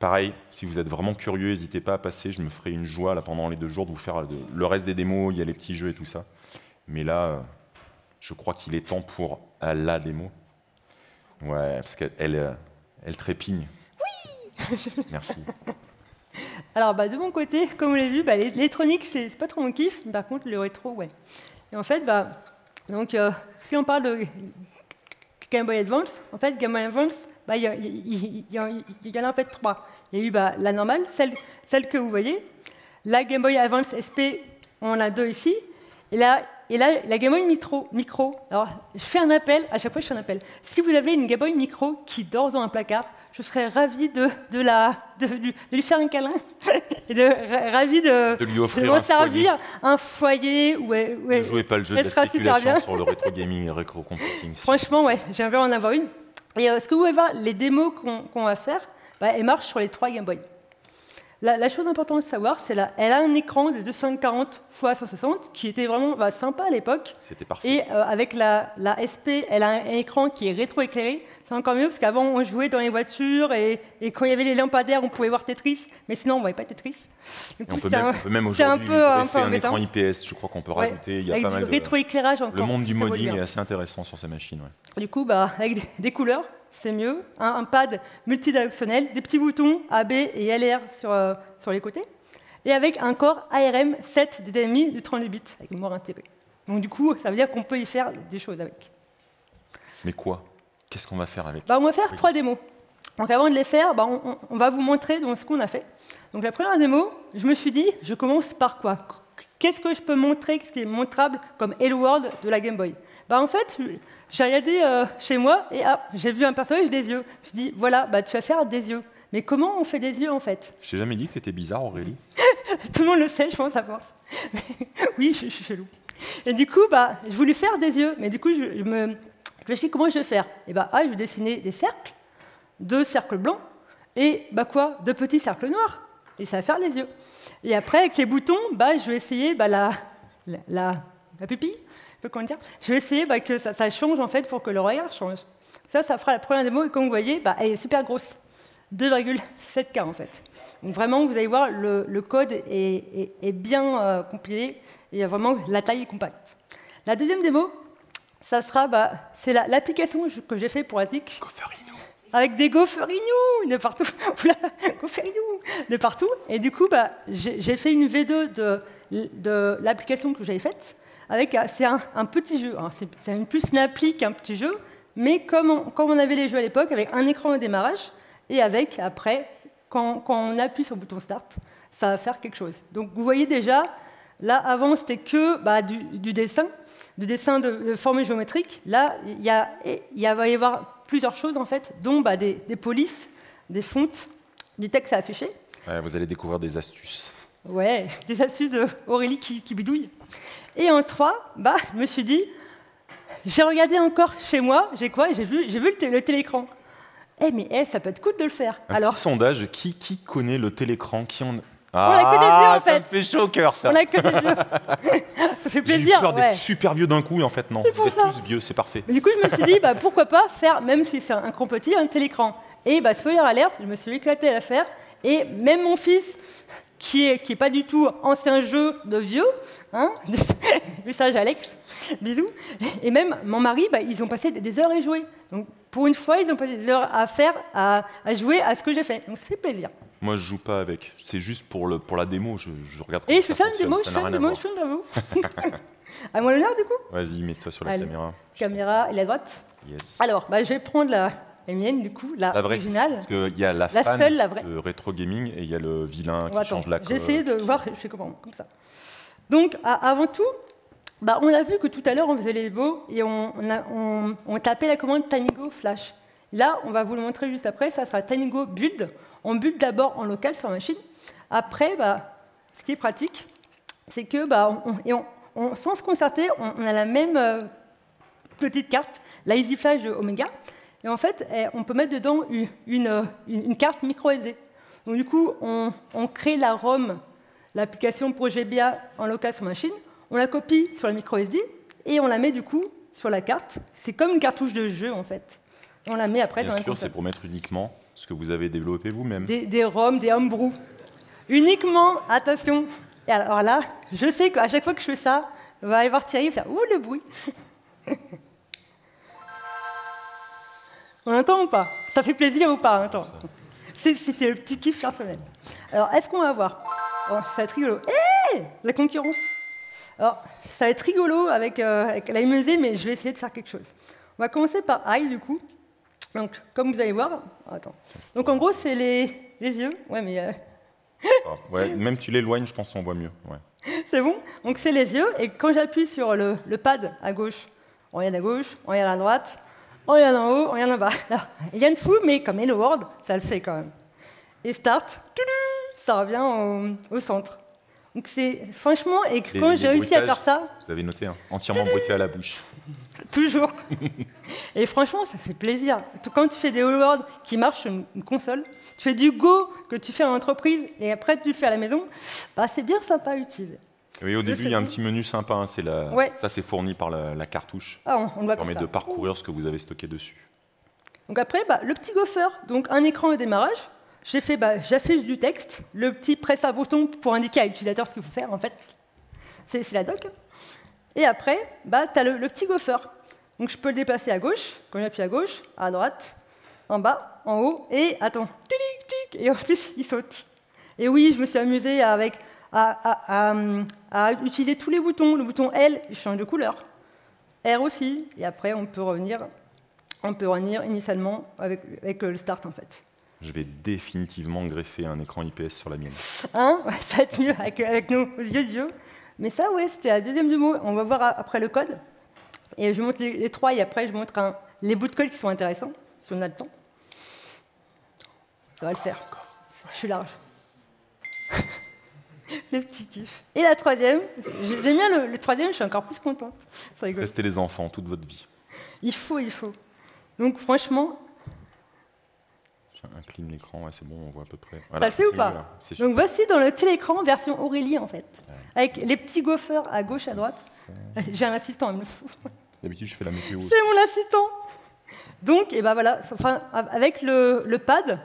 Pareil, si vous êtes vraiment curieux, n'hésitez pas à passer, je me ferai une joie là, pendant les 2 jours de vous faire le reste des démos, il y a les petits jeux et tout ça. Mais là, je crois qu'il est temps pour la démo. Ouais, parce qu'elle trépigne. Oui. Merci. Alors, de mon côté, comme vous l'avez vu, l'électronique, c'est pas trop mon kiff, mais par contre, le rétro, ouais. Et en fait, donc, si on parle de Game Boy Advance, en fait, Game Boy Advance, il y en a en fait 3. Il y a eu la normale, celle que vous voyez. La Game Boy Advance SP, on en a 2 ici. Et là, la Game Boy Micro. Alors, je fais un appel, à chaque fois je fais un appel. Si vous avez une Game Boy Micro qui dort dans un placard, je serais ravi de lui faire un câlin et ravi de lui offrir un foyer. Ne jouez pas le jeu de la spéculation sur le rétro gaming et le rétro computing. Franchement, ouais, j'aimerais en avoir une. Et ce que vous pouvez voir, les démos qu'on va faire, elles marchent sur les 3 Game Boy. La chose importante de savoir, c'est qu'elle a un écran de 240 x 160 qui était vraiment sympa à l'époque. C'était parfait. Et avec la SP, elle a un écran qui est rétroéclairé. C'est encore mieux parce qu'avant, on jouait dans les voitures et quand il y avait les lampadaires, on pouvait voir Tetris. Mais sinon, on ne voyait pas Tetris. On peut même aujourd'hui faire un écran IPS, je crois qu'on peut rajouter. Il y a pas mal de rétroéclairage encore. Le monde du modding est assez intéressant sur ces machines. Ouais. Du coup, avec des couleurs, c'est mieux. Un pad multidirectionnel, des petits boutons AB et LR sur les côtés, et avec un Core ARM 7 DDMI de 32 bits, avec mémoire intégrée. Donc du coup, ça veut dire qu'on peut y faire des choses avec. Mais quoi? Qu'est-ce qu'on va faire avec? On va faire 3 démos. Donc avant de les faire, on va vous montrer ce qu'on a fait. Donc la première démo, je me suis dit, je commence par quoi? Qu'est-ce que je peux montrer, qu'est-ce qui est montrable comme Hello World de la Game Boy? En fait, j'ai regardé chez moi et j'ai vu un personnage des yeux. Je me suis dit, voilà, tu vas faire des yeux. Mais comment on fait des yeux, en fait? Je t'ai jamais dit que tu étais bizarre, Aurélie. Tout le monde le sait, je pense, à force. Oui, je suis chelou. Et du coup, je voulais faire des yeux. Mais du coup, je me réfléchis comment je vais faire. Et je vais dessiner des cercles, 2 cercles blancs, et 2 petits cercles noirs. Et ça va faire les yeux. Et après, avec les boutons, je vais essayer la la pupille, je sais pas comment dire. Je vais essayer que ça change en fait pour que le regard change. Ça fera la première démo et comme vous voyez, elle est super grosse, 2,7K en fait. Donc vraiment, vous allez voir, le code est bien compilé et vraiment la taille est compacte. La deuxième démo, ça sera, c'est l'application que j'ai fait pour Attic. Avec des Gopherinou de partout. Oula, Gopherinou de partout. Et du coup, j'ai fait une V2 de l'application que j'avais faite. C'est un petit jeu. Hein. C'est plus une appli qu'un petit jeu. Mais comme on avait les jeux à l'époque, avec un écran au démarrage, et avec, après, quand on appuie sur le bouton Start, ça va faire quelque chose. Donc vous voyez déjà, là, avant, c'était que du dessin de formes géométriques. Là, il va y avoir plusieurs choses, en fait, dont des polices, des fontes, du texte à afficher. Ouais, vous allez découvrir des astuces. Ouais, des astuces d'Aurélie qui bidouille. Et en 3, je me suis dit, j'ai regardé encore chez moi, j'ai vu le télécran. Ça peut être cool de le faire. Alors, petit sondage, qui connaît le télécran On a que des vieux, en fait. Ça me fait chaud au cœur, ça. On a que des vieux. Ça fait plaisir. J'ai eu peur d'être super vieux d'un coup, et en fait, non. Vous êtes tous vieux, c'est parfait. Mais du coup, je me suis dit, pourquoi pas faire, même si c'est un écran petit, un télécran. Et spoiler alerte, je me suis éclaté à la faire. Et même mon fils, qui est pas du tout ancien jeu de vieux, hein, message Alex, bisous. Et même mon mari, ils ont passé des heures à jouer. Donc pour une fois, ils ont passé des heures à jouer à ce que j'ai fait. Donc ça fait plaisir. Moi, je joue pas avec. C'est juste pour la démo. Je regarde. Et je fais une démo, À moi l'honneur, du coup. Vas-y, mets-toi sur la caméra. Caméra et la droite. Yes. Alors, je vais prendre la mienne, du coup, la vraie. Originale. Parce qu'il y a la fan de rétro gaming et il y a le vilain qui change la code. J'ai essayé de voir, je fais comme ça. Donc, avant tout, on a vu que tout à l'heure, on faisait les démos et on tapait la commande TinyGo Flash. Là, on va vous le montrer juste après, ça sera TinyGo Build. On build d'abord en local sur la machine. Après, ce qui est pratique, c'est que, sans se concerter, on a la même petite carte, la Easy Flash de Omega. Et en fait, on peut mettre dedans une carte micro SD. Donc du coup, on crée la ROM, l'application Projet BA en local sur machine, on la copie sur la micro SD et on la met du coup sur la carte. C'est comme une cartouche de jeu en fait. Et on la met après dans la console. Bien sûr, c'est pour mettre uniquement ce que vous avez développé vous-même. Des ROM, des homebrew. Uniquement, attention. Et alors là, je sais qu'à chaque fois que je fais ça, on va aller voir Thierry faire « Ouh, le bruit !» On entend ou pas? Ça fait plaisir ou pas? C'était le petit kiff personnel. Alors, est-ce qu'on va voir? Ça va être rigolo. La concurrence. Alors, ça va être rigolo avec la MSD, mais je vais essayer de faire quelque chose. On va commencer par I, du coup. Donc, comme vous allez voir... Attends. Donc, en gros, c'est les yeux. Ouais, mais... même tu l'éloignes, je pense qu'on voit mieux. Ouais. C'est bon? Donc, c'est les yeux. Et quand j'appuie sur le pad à gauche, on regarde à gauche, on regarde à droite, on regarde en haut, on regarde en bas. Alors, il y a une fou, mais comme Hello World, ça le fait quand même. Et Start, ça revient au centre. Donc c'est franchement, et quand j'ai réussi à faire ça... Vous avez noté, hein, entièrement bruité à la bouche. Toujours. Et franchement, ça fait plaisir. Quand tu fais des Hello World qui marchent sur une console, tu fais du Go que tu fais en entreprise, et après tu le fais à la maison, c'est bien sympa à utiliser. Oui, au début, il y a un petit menu sympa. Hein, ça, c'est fourni par la cartouche. On ça permet de parcourir ce que vous avez stocké dessus. Donc après, le petit gopher, donc un écran au démarrage. J'affiche du texte. Le petit presse un bouton pour indiquer à l'utilisateur ce qu'il faut faire, en fait. C'est la doc. Et après, tu as le petit gopher. Donc je peux le déplacer à gauche, quand j'appuie à gauche, à droite, en bas, en haut, et attends, et en plus, il saute. Et oui, je me suis amusée à utiliser tous les boutons. Le bouton L, il change de couleur. R aussi. Et après, on peut revenir initialement avec le start, en fait. Je vais définitivement greffer un écran IPS sur la mienne. Ça va être mieux avec nos yeux de vieux. Mais ça, c'était la deuxième démo. On va voir après le code. Et je montre les trois, et après, je montre les bouts de code qui sont intéressants, si on a le temps. Ça va le faire. Je suis large. Les petits kiffs. Et la troisième, j'aime bien le troisième, je suis encore plus contente. Restez les enfants toute votre vie. Il faut. Donc franchement, un clean l'écran, ouais, c'est bon, on voit à peu près. Ça Voilà, le fait ou c'est pas? mieux, là. C'est Donc super. voici dans le télécran version Aurélie en fait, avec les petits gophers à gauche, à droite. J'ai un assistant, il me fout. D'habitude, je fais la météo. C'est mon assistant. Donc, et ben voilà, enfin, avec le pad,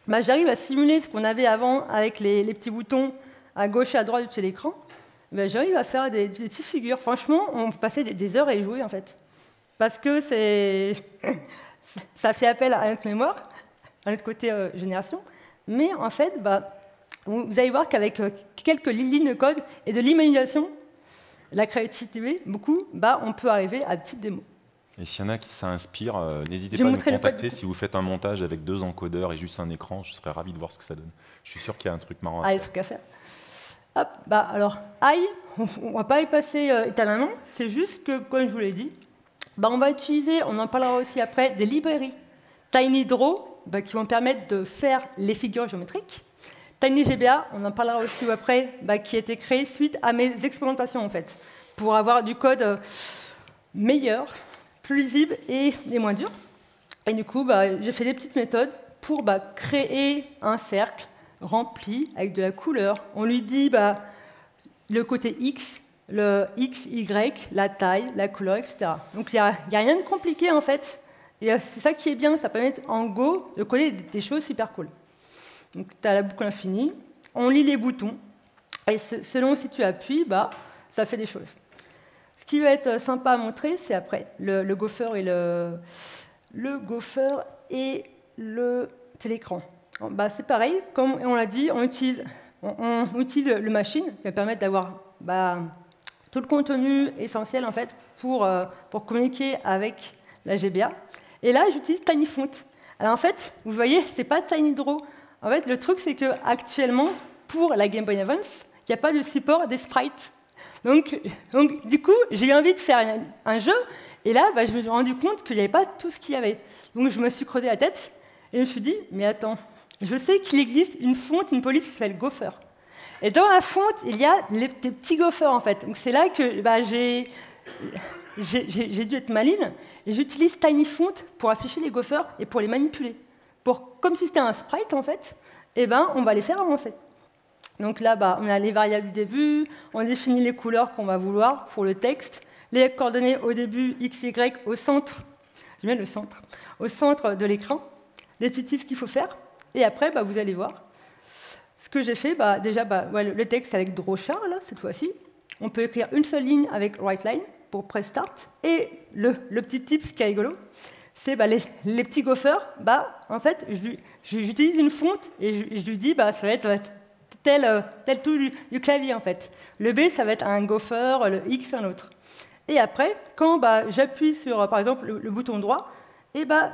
bah, j'arrive à simuler ce qu'on avait avant avec les petits boutons à gauche et à droite de l'écran. Ben, j'arrive à faire des petites figures. Franchement, on passait des heures à y jouer en fait, parce que ça fait appel à notre mémoire, à notre côté génération. Mais en fait, bah, vous allez voir qu'avec quelques lignes de code et de l'imagination, la créativité, beaucoup, bah, on peut arriver à de petites démos. Et s'il y en a qui ça inspire, n'hésitez Je pas à nous montrerai le code, contacter du coup. si vous faites un montage avec 2 encodeurs et juste un écran. Je serais ravi de voir ce que ça donne. Je suis sûr qu'il y a un truc marrant à Ah, les faire. trucs à faire. Hop, bah alors, AI, on ne va pas y passer éternellement, c'est juste que, comme je vous l'ai dit, bah, on va utiliser, on en parlera aussi après, des librairies TinyDraw bah, qui vont permettre de faire les figures géométriques. TinyGBA, on en parlera aussi après, bah, qui a été créé suite à mes expérimentations en fait, pour avoir du code meilleur, plus lisible et moins dur. Et du coup, bah, j'ai fait des petites méthodes pour bah, créer un cercle rempli avec de la couleur. On lui dit bah, le côté X, le X, Y, la taille, la couleur, etc. Donc il n'y a rien de compliqué en fait. Et c'est ça qui est bien, ça permet en Go de coder des choses super cool. Donc tu as la boucle infinie, on lit les boutons, et selon si tu appuies, bah, ça fait des choses. Ce qui va être sympa à montrer, c'est après le gopher et le télécran. Bah, c'est pareil, comme on l'a dit, on utilise le machine qui va permettre d'avoir bah, tout le contenu essentiel en fait, pour communiquer avec la GBA. Et là, j'utilise TinyFont. Alors en fait, vous voyez, c'est pas TinyDraw. En fait, le truc, c'est qu'actuellement, pour la Game Boy Advance, il n'y a pas de support des sprites. Donc du coup, j'ai eu envie de faire un jeu, et là, bah, je me suis rendu compte qu'il n'y avait pas tout ce qu'il y avait. Donc je me suis creusé la tête, et je me suis dit, mais attends, je sais qu'il existe une fonte, une police qui s'appelle Gopher. Et dans la fonte, il y a des petits gophers, en fait. Donc c'est là que bah, j'ai dû être maline, et j'utilise TinyFont pour afficher les gophers et pour les manipuler. Comme si c'était un sprite, en fait, et ben, on va les faire avancer. Donc là, bah, on a les variables du début, on définit les couleurs qu'on va vouloir pour le texte, les coordonnées au début, x, y, au centre, je mets le centre, au centre de l'écran, des petits tips qu'il faut faire, et après, bah, vous allez voir. Ce que j'ai fait, bah, déjà, bah, ouais, le texte avec Drawchar, là, cette fois-ci. On peut écrire une seule ligne avec WriteLine pour Press Start. Et le petit tip, ce qui est rigolo, c'est bah, les petits gophers, bah, en fait, j'utilise une fonte et je lui dis, bah, ça va être tel tout du clavier, en fait. Le B, ça va être un gopher, le X, un autre. Et après, quand bah, j'appuie sur, par exemple, le bouton droit, et bah,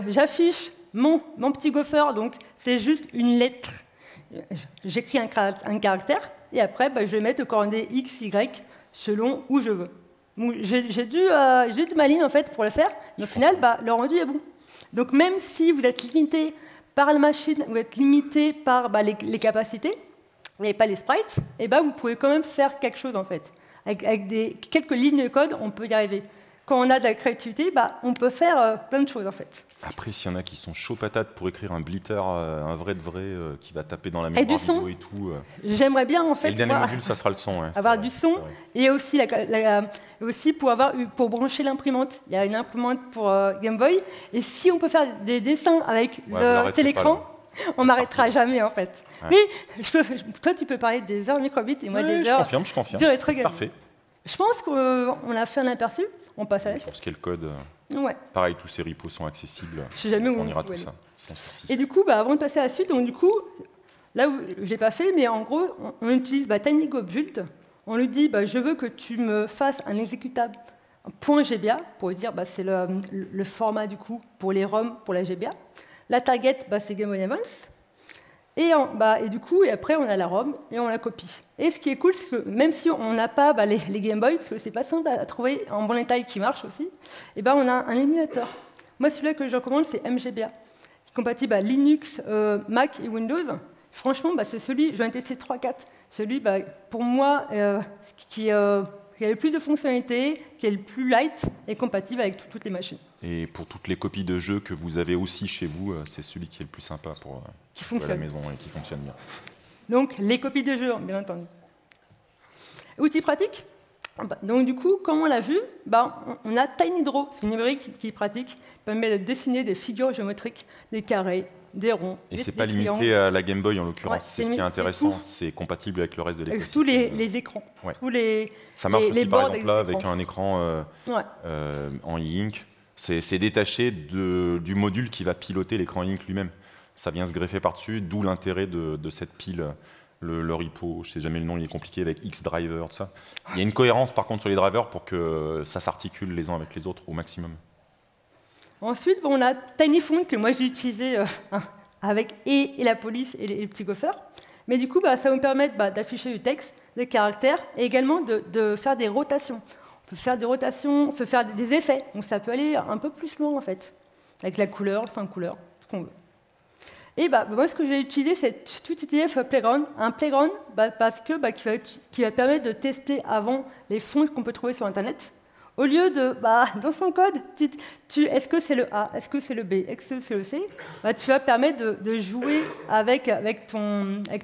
j'affiche mon petit gopher, donc c'est juste une lettre. J'écris un caractère, et après, bah, je vais mettre le coordonnées X, Y, selon où je veux. J'ai dû ma ligne, en fait, pour le faire, mais au final, bah, le rendu est bon. Donc même si vous êtes limité par la machine, vous êtes limité par bah, les capacités, et pas les sprites, et bah, vous pouvez quand même faire quelque chose, en fait. Avec quelques lignes de code, on peut y arriver. Quand on a de la créativité, bah, on peut faire plein de choses, en fait. Après, s'il y en a qui sont chauds patates pour écrire un blitter, un vrai de vrai, qui va taper dans la Et du mémoire son. vidéo et tout. J'aimerais bien, en fait, Et le dernier pouvoir module, ça sera le son. Ouais, c'est avoir vrai, du son, c'est vrai. et aussi, aussi pour brancher l'imprimante. Il y a une imprimante pour Game Boy, et si on peut faire des dessins avec Ouais, vous le l'arrêterez télécran, pas, on n'arrêtera jamais, en fait. Ouais. Mais toi, tu peux parler des heures microbits, et moi Ouais, des je heures confirme, je confirme. dures et très C'est parfait. Je pense qu'on a fait un aperçu, on passe à la suite. Pour ce qui est le code, Ouais. pareil, tous ces repos sont accessibles. Je sais jamais où On ira vous tout allez. ça, sans souci. Et du coup, bah, avant de passer à la suite, donc, du coup, là, je ne l'ai pas fait, mais en gros, on utilise bah, TinyGoBuild. On lui dit, bah, je veux que tu me fasses un exécutable .gba, pour dire, bah, c'est le format, du coup, pour les ROM, pour la GBA. La target, bah, c'est Game Boy Advance. Et du coup, et après, on a la ROM et on la copie. Et ce qui est cool, c'est que même si on n'a pas bah, les Game Boy, parce que c'est pas simple à trouver en bon état et qui marche aussi, et ben on a un émulateur. Moi, celui-là que je recommande, c'est MGBA, qui est compatible à Linux, Mac et Windows. Franchement, bah, c'est celui, j'en ai testé 3-4. Celui, bah, pour moi, qui qui a le plus de fonctionnalités, qui est le plus light et compatible avec toutes les machines. Et pour toutes les copies de jeux que vous avez aussi chez vous, c'est celui qui est le plus sympa pour jouer à la maison et qui fonctionne bien. Donc, les copies de jeux, bien entendu. Outils pratiques. Donc, du coup, comme on l'a vu, on a TinyDraw, c'est une librairie qui est pratique, qui permet de dessiner des figures géométriques, des carrés, des ronds. Et c'est pas limité à la Game Boy en l'occurrence. Ouais, c'est ce qui est intéressant, c'est compatible avec le reste de l'écosystème. Tous les écrans. Ouais. Tous les, ça marche aussi par exemple là avec avec un écran en e-ink. C'est détaché du module qui va piloter l'écran e-ink lui-même. Ça vient se greffer par-dessus, d'où l'intérêt de cette pile. Le repo, je ne sais jamais le nom, il est compliqué avec X-Driver, tout ça. Il y a une cohérence par contre sur les drivers pour que ça s'articule les uns avec les autres au maximum. Ensuite, on a TinyFont que moi j'ai utilisé avec et la police et les petits gophers. Mais du coup, ça va me permettre d'afficher du texte, des caractères et également de faire des rotations. On peut faire des rotations, on peut faire des effets. Donc ça peut aller un peu plus loin en fait, avec la couleur, sans couleur, ce qu'on veut. Et moi, ce que j'ai utilisé, c'est TutTF Playground. Un playground parce que, qui va permettre de tester avant les fonds qu'on peut trouver sur Internet. Au lieu de, dans son code, est-ce que c'est le A, est-ce que c'est le B, est-ce que c'est le C, tu vas permettre de jouer avec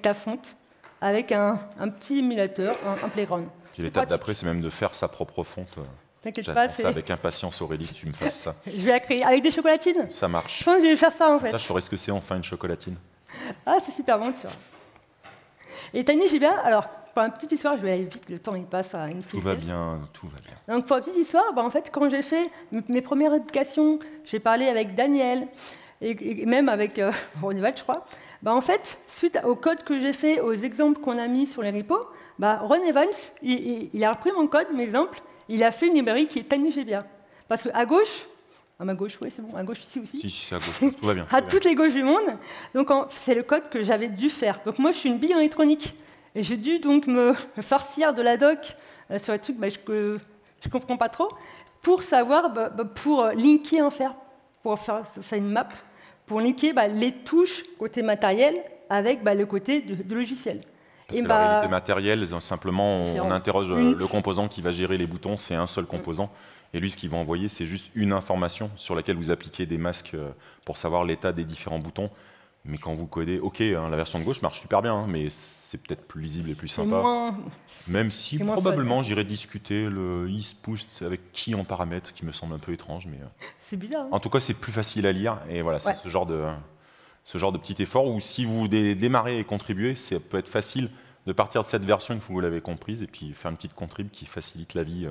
ta fonte, avec un petit émulateur, un playground. L'étape d'après, c'est même de faire sa propre fonte. T'inquiète pas, c'est avec impatience, Aurélie, que tu me fasses ça. Je vais la créer avec des chocolatines. Ça marche. Je pense que je vais faire ça en fait. Ça, je saurais ce que c'est enfin une chocolatine. Ah, c'est super bon, tu vois. Et TinyJBA, alors, pour une petite histoire, je vais aller vite, le temps il passe à une Tout va bien, tout va bien. Donc pour une petite histoire, en fait, quand j'ai fait mes premières éducations, j'ai parlé avec Daniel, et même avec René Valls, je crois. En fait, suite au code que j'ai fait, aux exemples qu'on a mis sur les repos, René Valls, il a repris mon code, mes exemples, il a fait une librairie qui est TinyJBA. Parce qu'à gauche, à ma gauche, oui, c'est bon, à gauche ici aussi. Si, c'est à gauche, tout va bien. À toutes les gauches du monde. Donc c'est le code que j'avais dû faire. Donc moi, je suis une bille en électronique. Et j'ai dû donc me farcir de la doc sur les trucs que je ne comprends pas trop, pour savoir, pour linker en faire, pour faire une map, pour linker les touches côté matériel avec le côté du logiciel. Parce que la réalité matérielle, simplement, on interroge le composant qui va gérer les boutons, c'est un seul composant. Et lui, ce qu'il va envoyer, c'est juste une information sur laquelle vous appliquez des masques pour savoir l'état des différents boutons. Mais quand vous codez, ok, la version de gauche marche super bien, mais c'est peut-être plus lisible et plus sympa. Même si probablement j'irai discuter le is push avec qui en paramètres, qui me semble un peu étrange. Mais c'est bizarre. En tout cas, c'est plus facile à lire. Et voilà, c'est ce genre de petit effort où si vous démarrez et contribuez, ça peut être facile de partir de cette version une fois que vous l'avez comprise et puis faire une petite contrib qui facilite la vie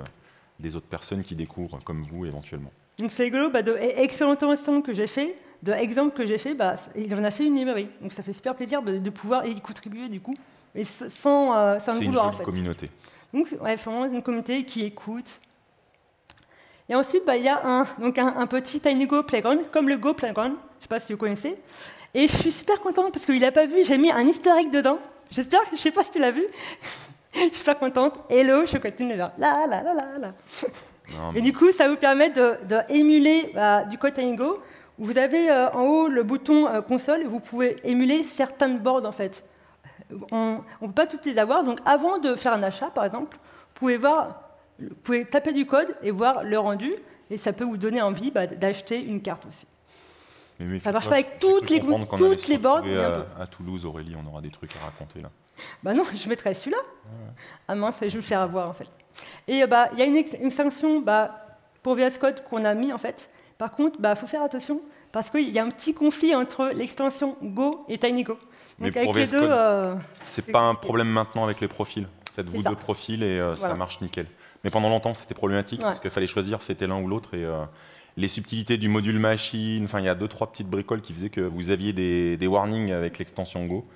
des autres personnes qui découvrent comme vous éventuellement. Donc c'est rigolo, de expérimentation que j'ai fait, de exemple que j'ai fait, il en a fait une librairie. Donc ça fait super plaisir de pouvoir y contribuer du coup, et sans le vouloir en fait. C'est une jolie communauté. Donc vraiment une communauté qui écoute. Et ensuite, il y a un petit TinyGo Playground, comme le Go Playground, je ne sais pas si vous connaissez. Et je suis super contente parce qu'il n'a pas vu, j'ai mis un easter egg dedans. Je ne sais pas si tu l'as vu. Je suis super contente. Hello, chocolatine, là. Et du coup, ça vous permet d'émuler du code TinyGo. Vous avez en haut le bouton console et vous pouvez émuler certaines boards en fait. On ne peut pas toutes les avoir, donc avant de faire un achat par exemple, vous pouvez taper du code et voir le rendu, et ça peut vous donner envie d'acheter une carte aussi. Mais ça ne marche pas avec toutes les boards. À Toulouse, Aurélie, on aura des trucs à raconter là. Non, je mettrai celui-là. Ouais. Ah mince, je vais me faire avoir en fait. Et il y a une extension pour VS Code qu'on a mis en fait. Par contre, faut faire attention parce qu'il y a un petit conflit entre l'extension Go et TinyGo. Donc avec les deux, c'est pas un problème maintenant avec les profils. Faites-vous deux profils et ça marche nickel. Mais pendant longtemps, c'était problématique parce qu'il fallait choisir, c'était l'un ou l'autre. Et les subtilités du module machine, il y a 2-3 petites bricoles qui faisaient que vous aviez des warnings avec l'extension Go,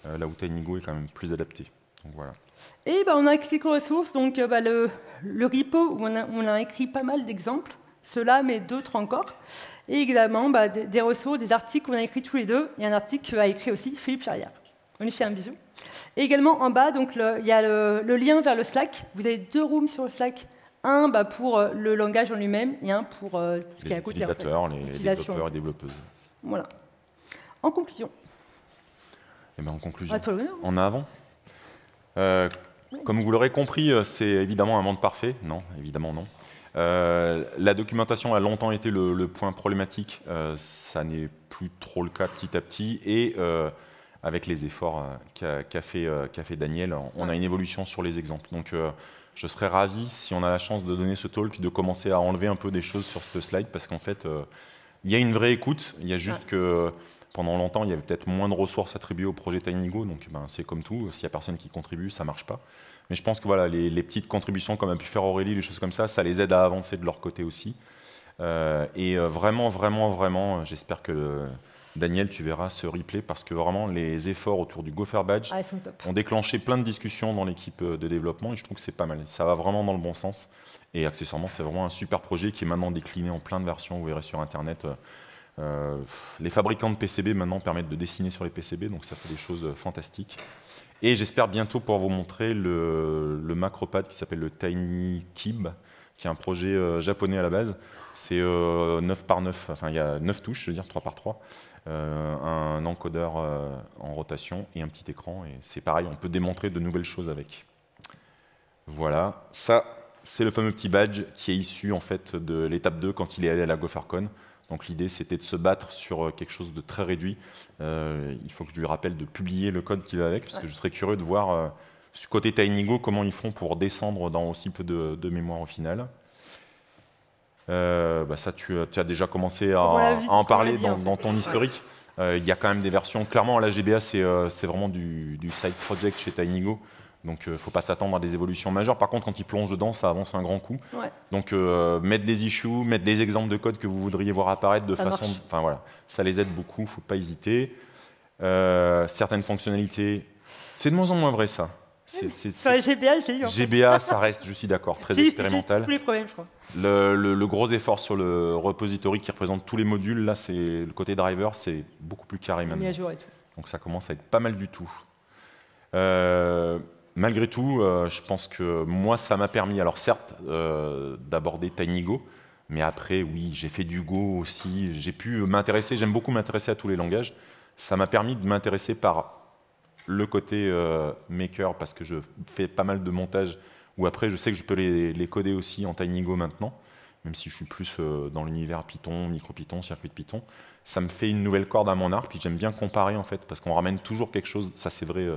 là où TinyGo est quand même plus adapté. Donc, voilà. Et on a quelques ressources, donc le repo où on a écrit pas mal d'exemples. Ceux-là, mais d'autres encore. Et également des ressources, des articles qu'on a écrits tous les deux, et un article qu'a écrit aussi Philippe Charrière. On lui fait un bisou. Et également en bas, il y a le lien vers le Slack. Vous avez 2 rooms sur le Slack. Un pour le langage en lui-même et un pour les utilisateurs, les développeurs et développeuses. Voilà. En conclusion. En conclusion, en avant. Comme vous l'aurez compris, c'est évidemment un monde parfait. Non, évidemment non. La documentation a longtemps été le point problématique. Ça n'est plus trop le cas petit à petit. Et avec les efforts qu'a fait Daniel, on a une évolution sur les exemples. Donc je serais ravi, si on a la chance de donner ce talk, de commencer à enlever un peu des choses sur ce slide, parce qu'en fait, il y a une vraie écoute. Il y a juste que pendant longtemps, il y avait peut-être moins de ressources attribuées au projet TinyGo. Donc c'est comme tout, s'il n'y a personne qui contribue, ça ne marche pas. Mais je pense que voilà, les petites contributions comme a pu faire Aurélie, les choses comme ça les aide à avancer de leur côté aussi. Et vraiment, j'espère que Daniel, tu verras ce replay, parce que vraiment, les efforts autour du Gopher Badge ont déclenché plein de discussions dans l'équipe de développement, et je trouve que c'est pas mal. Ça va vraiment dans le bon sens. Et accessoirement, c'est vraiment un super projet qui est maintenant décliné en plein de versions. Vous verrez sur Internet. Les fabricants de PCB maintenant permettent de dessiner sur les PCB, donc ça fait des choses fantastiques. Et j'espère bientôt pouvoir vous montrer le macropad qui s'appelle le TinyKib, qui est un projet japonais à la base. C'est 9 par 9, enfin il y a 9 touches, je veux dire 3 par 3, un encodeur en rotation et un petit écran. Et c'est pareil, on peut démontrer de nouvelles choses avec. Voilà, ça c'est le fameux petit badge qui est issu en fait de l'étape 2 quand il est allé à la GopherCon. Donc l'idée, c'était de se battre sur quelque chose de très réduit. Il faut que je lui rappelle de publier le code qui va avec, parce que je serais curieux de voir, côté TinyGo, comment ils font pour descendre dans aussi peu de mémoire au final. Ça, tu as déjà commencé à en parler dans ton historique. Il y a quand même des versions. Clairement, la GBA, c'est vraiment du side project chez TinyGo. Donc, il ne faut pas s'attendre à des évolutions majeures. Par contre, quand ils plongent dedans, ça avance un grand coup. Ouais. Donc, mettre des issues, mettre des exemples de code que vous voudriez voir apparaître de façon... Enfin, voilà, ça les aide beaucoup, il ne faut pas hésiter. Certaines fonctionnalités... C'est de moins en moins vrai, ça. GBA, j'ai eu. GBA, ça reste, je suis d'accord, très expérimental. Tous les problèmes, je crois. Le gros effort sur le repository qui représente tous les modules, là, c'est le côté driver, c'est beaucoup plus carré maintenant. Mis à jour et tout. Donc, ça commence à être pas mal du tout. Malgré tout, je pense que moi, ça m'a permis, alors certes, d'aborder TinyGo, mais après, oui, j'ai fait du Go aussi, j'ai pu m'intéresser, j'aime beaucoup m'intéresser à tous les langages. Ça m'a permis de m'intéresser par le côté maker, parce que je fais pas mal de montage, où après, je sais que je peux les coder aussi en TinyGo maintenant, même si je suis plus dans l'univers Python, MicroPython, circuit de Python. Ça me fait une nouvelle corde à mon arc, puis j'aime bien comparer, en fait, parce qu'on ramène toujours quelque chose, ça c'est vrai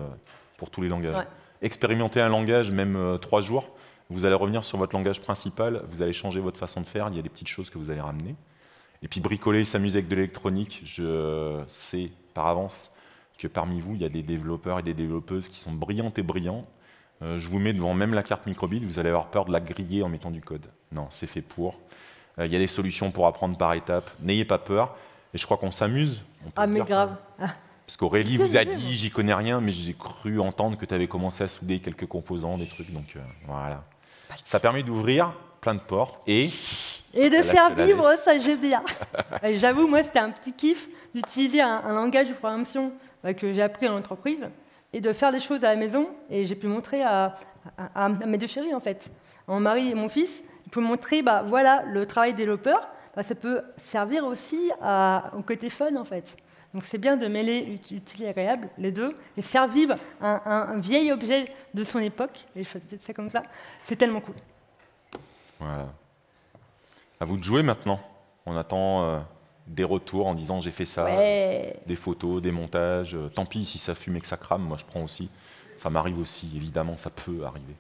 pour tous les langages. Ouais. Expérimenter un langage, même 3 jours, vous allez revenir sur votre langage principal, vous allez changer votre façon de faire, il y a des petites choses que vous allez ramener. Et puis bricoler, s'amuser avec de l'électronique, je sais par avance que parmi vous, il y a des développeurs et des développeuses qui sont brillantes et brillants. Je vous mets devant même la carte microbit, vous allez avoir peur de la griller en mettant du code. Non, c'est fait pour. Il y a des solutions pour apprendre par étapes, n'ayez pas peur. Et je crois qu'on s'amuse. Mais grave. Parce qu'Aurélie vous a dit, j'y connais rien, mais j'ai cru entendre que tu avais commencé à souder quelques composants, des trucs, donc voilà. Ça permet d'ouvrir plein de portes et de faire vivre ça, j'ai bien. J'avoue, moi, c'était un petit kiff d'utiliser un langage de programmation que j'ai appris en entreprise et de faire des choses à la maison. Et j'ai pu montrer à mes deux chéris, en fait, mon mari et mon fils, ils peuvent montrer, voilà, le travail développeur, ça peut servir aussi au côté fun, en fait. Donc c'est bien de mêler utile et agréable, les deux, et faire vivre un vieil objet de son époque, et je faisais ça comme ça, c'est tellement cool. Voilà. À vous de jouer maintenant. On attend des retours en disant j'ai fait ça, des photos, des montages. Tant pis si ça fume et que ça crame, moi je prends aussi. Ça m'arrive aussi, évidemment, ça peut arriver.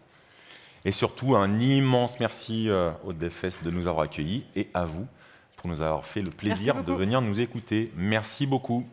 Et surtout, un immense merci au DevFest de nous avoir accueillis et à vous pour nous avoir fait le plaisir de venir nous écouter. Merci beaucoup.